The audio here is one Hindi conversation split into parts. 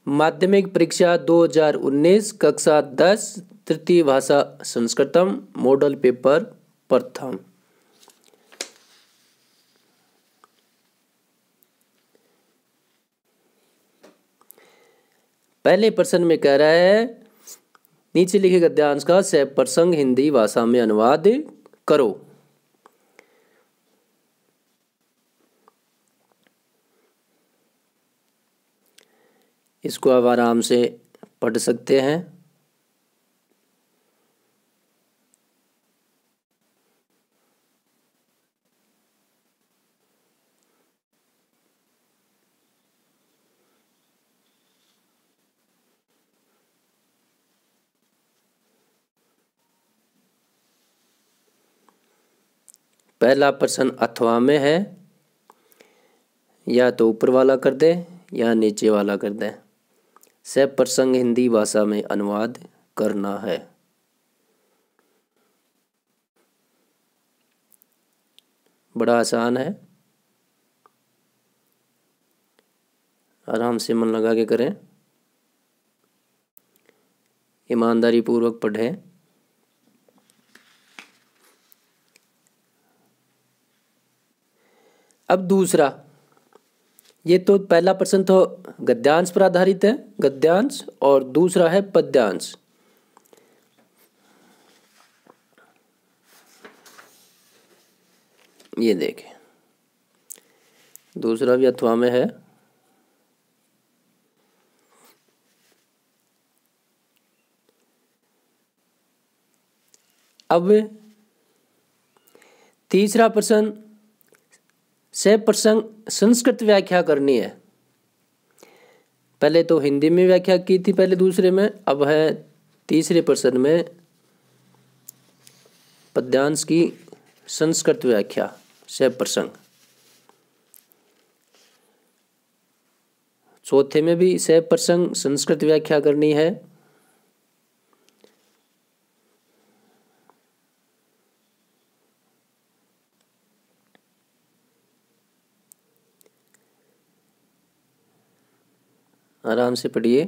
माध्यमिक परीक्षा 2019 कक्षा 10 तृतीय भाषा संस्कृतम मॉडल पेपर प्रथम। पहले प्रश्न में कह रहा है नीचे लिखे गद्यांश का सह प्रसंग हिंदी भाषा में अनुवाद करो। इसको आप आराम से पढ़ सकते हैं। पहला प्रश्न अथवा में है, या तो ऊपर वाला कर दे या नीचे वाला कर दे। सह प्रसंग हिंदी भाषा में अनुवाद करना है। बड़ा आसान है, आराम से मन लगा के करें, ईमानदारी पूर्वक पढ़ें। अब दूसरा, ये तो पहला प्रश्न तो गद्यांश पर आधारित है, गद्यांश, और दूसरा है पद्यांश। ये देखें, दूसरा भी अथवा में है। अब तीसरा प्रश्न, सह प्रसंग संस्कृत व्याख्या करनी है। पहले तो हिंदी में व्याख्या की थी पहले दूसरे में, अब है तीसरे प्रश्न में पद्यांश की संस्कृत व्याख्या सह प्रसंग। चौथे में भी सह प्रसंग संस्कृत व्याख्या करनी है। आराम से पढ़िए।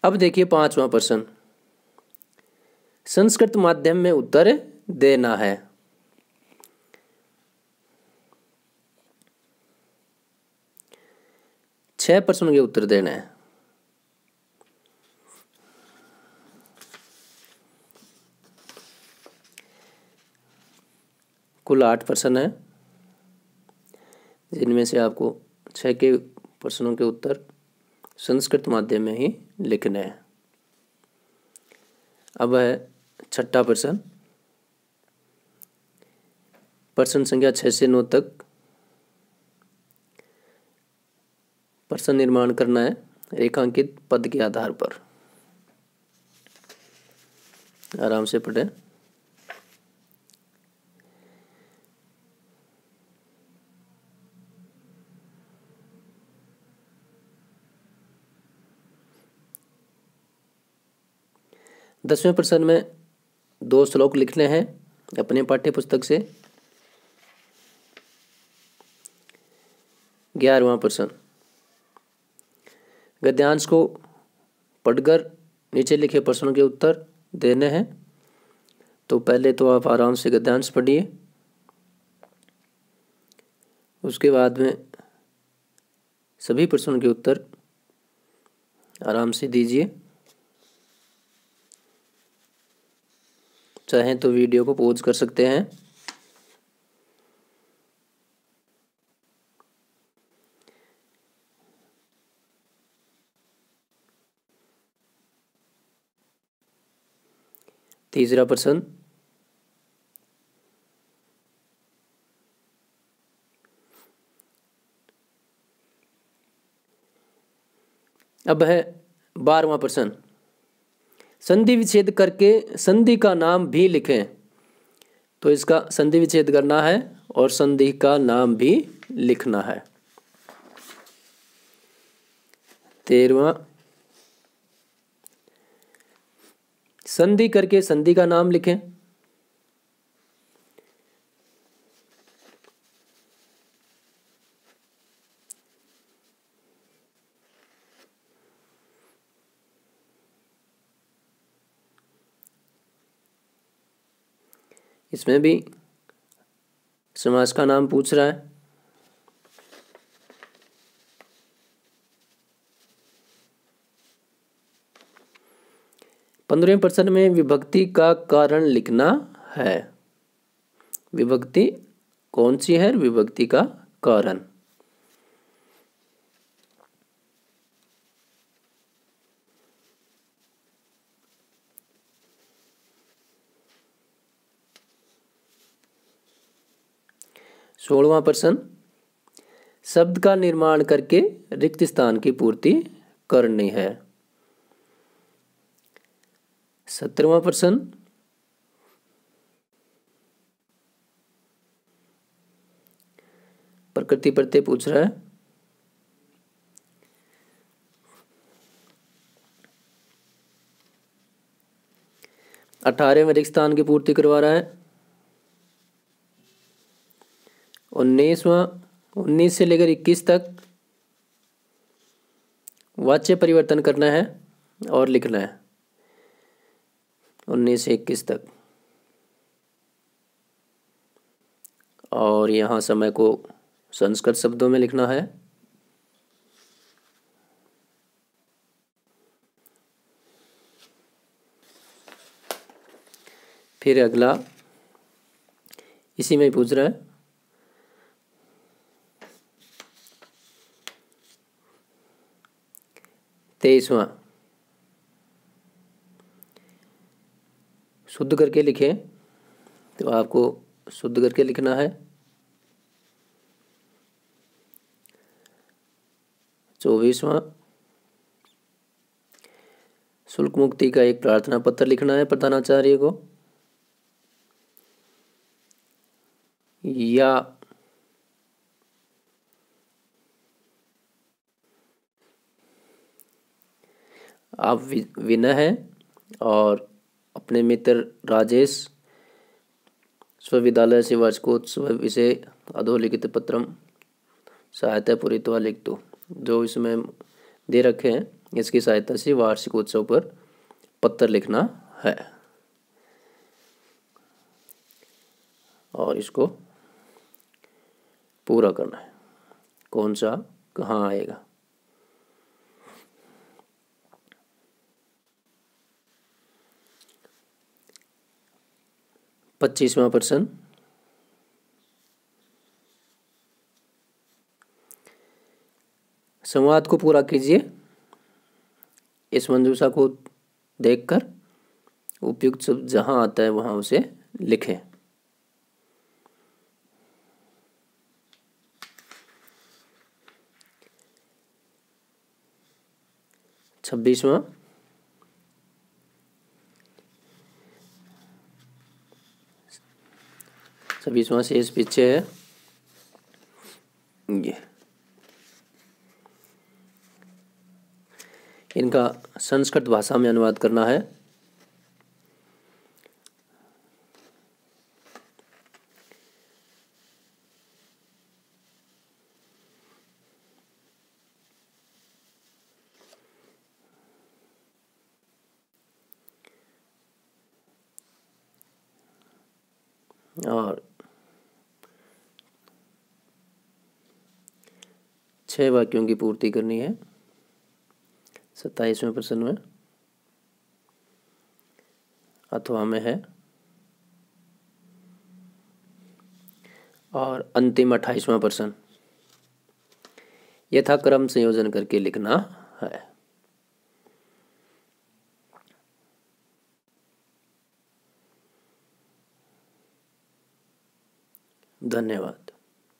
अब देखिए पांचवा प्रश्न, संस्कृत माध्यम में उत्तर देना है। छह प्रश्नों के उत्तर देने हैं। कुल 8 प्रश्न हैं, जिनमें से आपको 6 के प्रश्नों के उत्तर संस्कृत माध्यम में ही लिखने हैं। अब है छठा प्रश्न, प्रश्न संख्या 6 से 9 तक प्रश्न निर्माण करना है रेखांकित पद के आधार पर। आराम से पढ़ें। दसवें प्रश्न में 2 श्लोक लिखने हैं अपने पाठ्य पुस्तक से। 11वां प्रश्न, गद्यांश को पढ़कर नीचे लिखे प्रश्नों के उत्तर देने हैं। तो पहले तो आप आराम से गद्यांश पढ़िए, उसके बाद में सभी प्रश्नों के उत्तर आराम से दीजिए। चाहें तो वीडियो को पॉज कर सकते हैं। तीसरा प्रश्न, अब है 12वां प्रश्न, संधि विच्छेद करके संधि का नाम भी लिखें। तो इसका संधि विच्छेद करना है और संधि का नाम भी लिखना है। 13वां, संधि करके संधि का नाम लिखें। इसमें भी समास का नाम पूछ रहा है। पंद्रहवें प्रश्न में विभक्ति का कारण लिखना है। विभक्ति कौन सी है? विभक्ति का कारण। सोलहवां प्रश्न, शब्द का निर्माण करके रिक्त स्थान की पूर्ति करनी है। 17वां प्रश्न, प्रकृति प्रत्यय पूछ रहा है। 18वें रिक्त स्थान की पूर्ति करवा रहा है। 19 से लेकर 21 तक वाच्य परिवर्तन करना है और लिखना है। 19 से 21 तक। और यहाँ समय को संस्कृत शब्दों में लिखना है। फिर अगला इसी में पूछ रहा है। 23वां, शुद्ध करके लिखें। तो आपको शुद्ध करके लिखना है। 24वां, शुल्क मुक्ति का एक प्रार्थना पत्र लिखना है प्रधानाचार्य को। या आप विनय हैं और अपने मित्र राजेश स्वविद्यालय से वार्षिकोत्सव विषय अधोलिखित पत्रम सहायता पूरित्वा लिख दो। जो इसमें दे रखे हैं इसकी सहायता से वार्षिकोत्सव पर पत्र लिखना है और इसको पूरा करना है। कौन सा कहाँ आएगा? 25वां प्रश्न, संवाद को पूरा कीजिए। इस मंजूषा को देखकर उपयुक्त शब्द जहाँ आता है वहाँ उसे लिखें। 26वां, शेष पीछे है ये। इनका संस्कृत भाषा में अनुवाद करना है। और 6 वाक्यों की पूर्ति करनी है 27वें प्रश्न में अथवा में है। और अंतिम 28वां प्रश्न यथाक्रम संयोजन करके लिखना है। धन्यवाद।